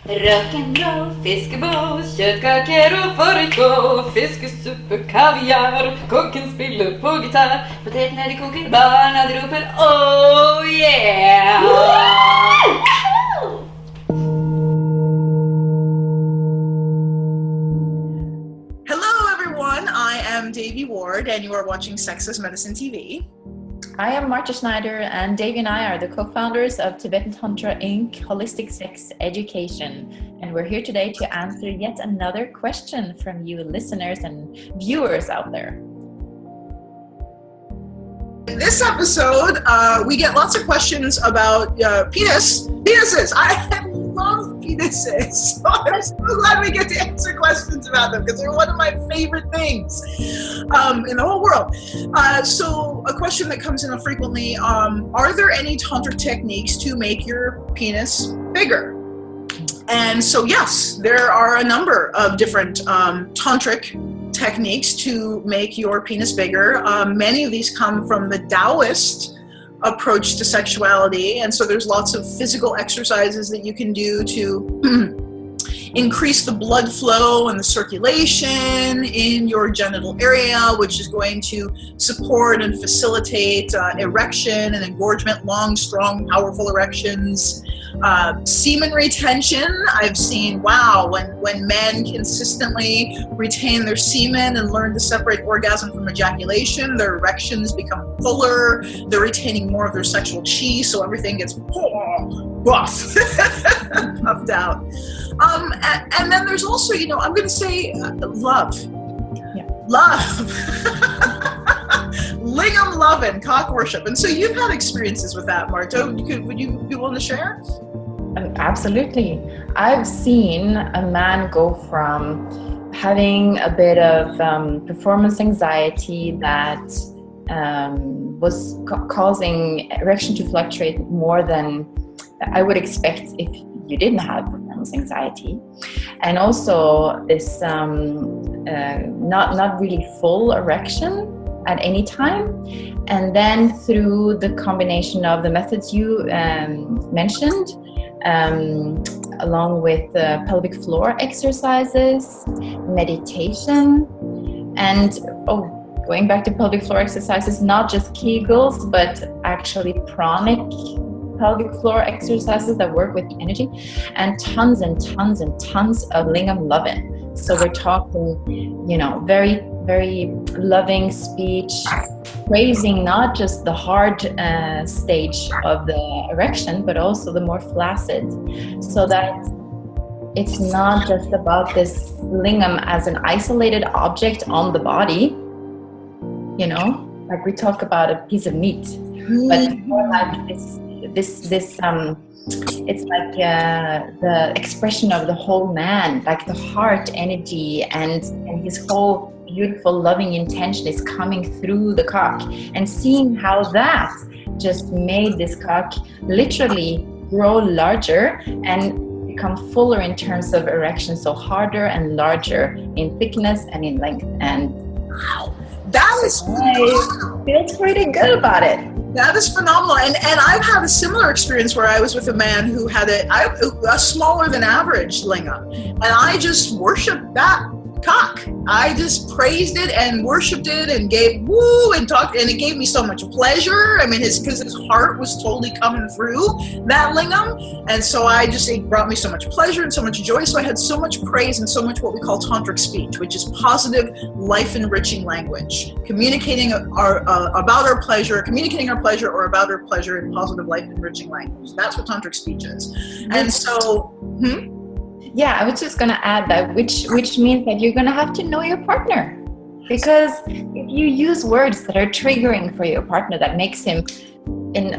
Rock'n'roll, fiskebås, köttkakor och fårikål, fiskesupp och kaviar. Kocken spiller på gitarr, potet när det kokar, barnen ropar oh yeah! Hello everyone, I am Devi Ward and you are watching Sex as Medicine TV. I am Marta Schneider, and Devi and I are the co-founders of Tibetan Tantra Inc. Holistic Sex Education, and we're here today to answer yet another question from you listeners and viewers out there. In this episode, we get lots of questions about penises. I love penises, so I'm so glad we get to answer questions about them because they're one of my favorite things in the whole world. So a question that comes in frequently, are there any tantric techniques to make your penis bigger? And so yes, there are a number of different tantric techniques to make your penis bigger. Many of these come from the Taoist approach to sexuality, and so there's lots of physical exercises that you can do to increase the blood flow and the circulation in your genital area, which is going to support and facilitate erection and engorgement, long, strong, powerful erections. Semen retention, I've seen, wow, when men consistently retain their semen and learn to separate orgasm from ejaculation, their erections become fuller, they're retaining more of their sexual chi, so everything gets buff, puffed out. And then there's also, I'm going to say love. Yeah. Love. Lingam loving, cock worship. And so you've had experiences with that, Marta. Would you be willing to share? Absolutely. I've seen a man go from having a bit of performance anxiety that was causing erection to fluctuate more than I would expect if you didn't have performance anxiety, and also this not really full erection at any time. And then through the combination of the methods you mentioned, along with pelvic floor exercises, meditation, and going back to pelvic floor exercises, not just Kegels, but actually pranic pelvic floor exercises that work with the energy, and tons and tons and tons of lingam loving. So we're talking, very, very loving speech, praising not just the hard stage of the erection, but also the more flaccid, so that it's not just about this lingam as an isolated object on the body, like we talk about a piece of meat, but more like this it's like the expression of the whole man, like the heart energy and his whole beautiful loving intention is coming through the cock, and seeing how that just made this cock literally grow larger and become fuller in terms of erection, so harder and larger in thickness and in length. And wow, that is I feel pretty good about it. That is phenomenal. And I've had a similar experience where I was with a man who had a smaller than average lingam, and I just worshipped that cock. I just praised it and worshipped it and gave woo and talked, and it gave me so much pleasure. I mean, because his heart was totally coming through that lingam, and so it brought me so much pleasure and so much joy. So I had so much praise and so much what we call tantric speech, which is positive, life-enriching language, communicating about our pleasure, communicating our pleasure or about our pleasure in positive, life-enriching language. That's what tantric speech is. And so, Yeah, I was just going to add that, which means that you're going to have to know your partner. Because if you use words that are triggering for your partner, that makes him,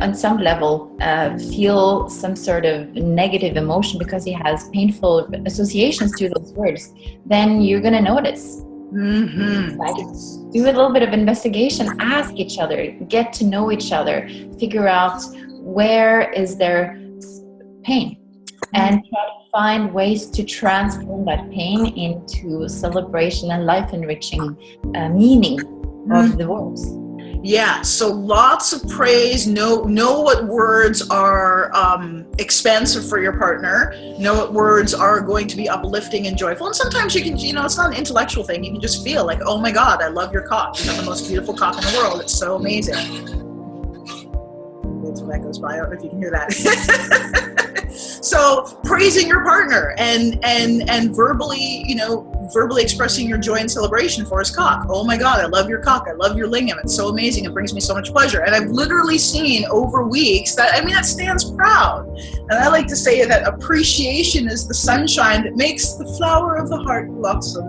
on some level, feel some sort of negative emotion because he has painful associations to those words, then you're going to notice. Like, do a little bit of investigation, ask each other, get to know each other, figure out where is their pain, and try to find ways to transform that pain into celebration and life-enriching meaning of the words. Yeah, so lots of praise. Know what words are expansive for your partner. Know what words are going to be uplifting and joyful. And sometimes you can, it's not an intellectual thing. You can just feel like, oh my God, I love your cock. You have the most beautiful cock in the world. It's so amazing. Until that goes by, I don't know if you can hear that. So praising your partner and verbally, verbally expressing your joy and celebration for his cock. Oh my God, I love your cock. I love your lingam. It's so amazing. It brings me so much pleasure. And I've literally seen over weeks that stands proud. And I like to say that appreciation is the sunshine that makes the flower of the heart blossom.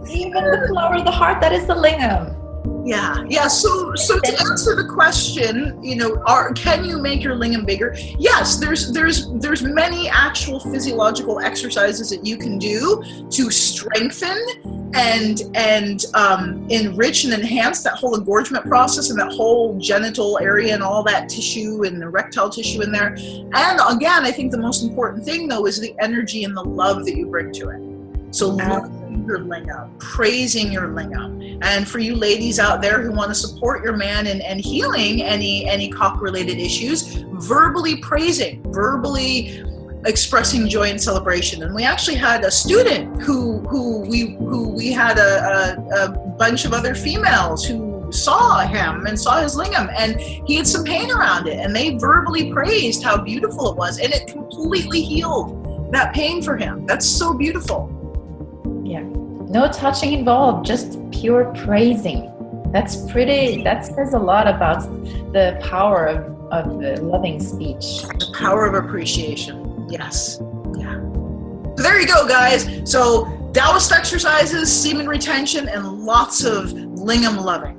Even the flower of the heart, that is the lingam. Yeah. So to answer the question, can you make your lingam bigger? Yes, there's many actual physiological exercises that you can do to strengthen and enrich and enhance that whole engorgement process and that whole genital area and all that tissue and erectile tissue in there. And again, I think the most important thing though is the energy and the love that you bring to it. So your lingam, praising your lingam. And for you ladies out there who want to support your man and healing any cock related issues, verbally praising, verbally expressing joy and celebration. And we actually had a student who we had a bunch of other females who saw him and saw his lingam, and he had some pain around it, and they verbally praised how beautiful it was, and it completely healed that pain for him. That's so beautiful. Yeah. No touching involved, just pure praising. That says a lot about the power of the loving speech. The power of appreciation. Yes. Yeah. So there you go, guys. So Taoist exercises, semen retention, and lots of lingam loving.